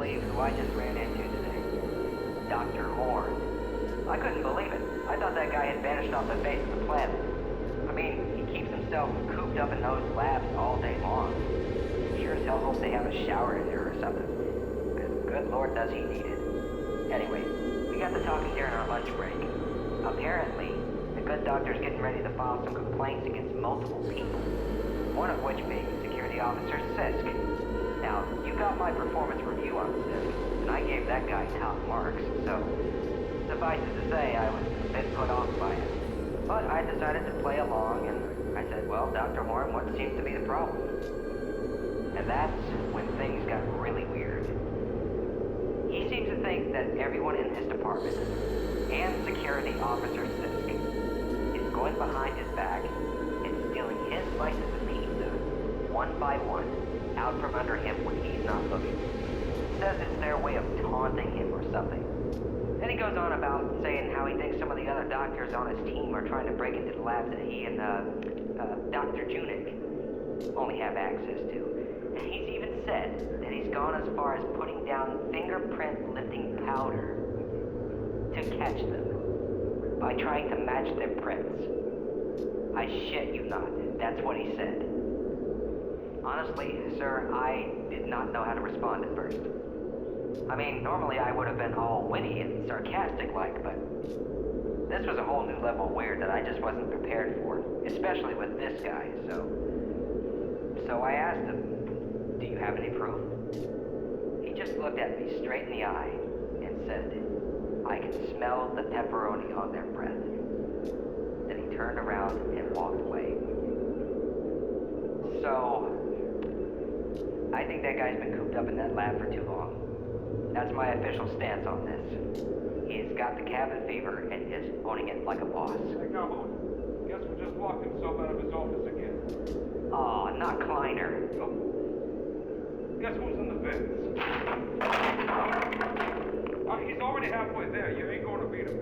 believe who I just ran into today. Dr. Horn. I couldn't believe it. I thought that guy had vanished off the face of the planet. I mean, he keeps himself cooped up in those labs all day long. Sure as hell hope they have a shower in there or something. Good Lord, does he need it. Anyway, we got to talking during our lunch break. Apparently, the good doctor's getting ready to file some complaints against multiple people. One of which being Security Officer Sisk. Now, you got my performance review on Sisk, and I gave that guy top marks, so suffice it to say, I was a bit put off by it. But I decided to play along, and I said, well, Dr. Horn, what seems to be the problem? And that's when things got really weird. He seems to think that everyone in his department, and Security Officer Sisk, is going behind his back and stealing his slices of pizza, one by one, out from under him when he's not looking. Says it's their way of taunting him or something. Then he goes on about saying how he thinks some of the other doctors on his team are trying to break into the labs that he and Dr. Junik only have access to. And he's even said that he's gone as far as putting down fingerprint lifting powder to catch them by trying to match their prints. I shit you not, that's what he said. Honestly, sir, I did not know how to respond at first. I mean, normally I would have been all witty and sarcastic-like, but this was a whole new level of weird that I just wasn't prepared for, especially with this guy, So I asked him, do you have any proof? He just looked at me straight in the eye and said, I can smell the pepperoni on their breath. Then he turned around and walked away. So, I think that guy's been cooped up in that lab for too long. That's my official stance on this. He's got the cabin fever and is owning it like a boss. Hey, Calhoun, guess we just locked himself out of his office again. Aw, not Kleiner. So, guess who's in the vents? He's already halfway there. You ain't going to beat him.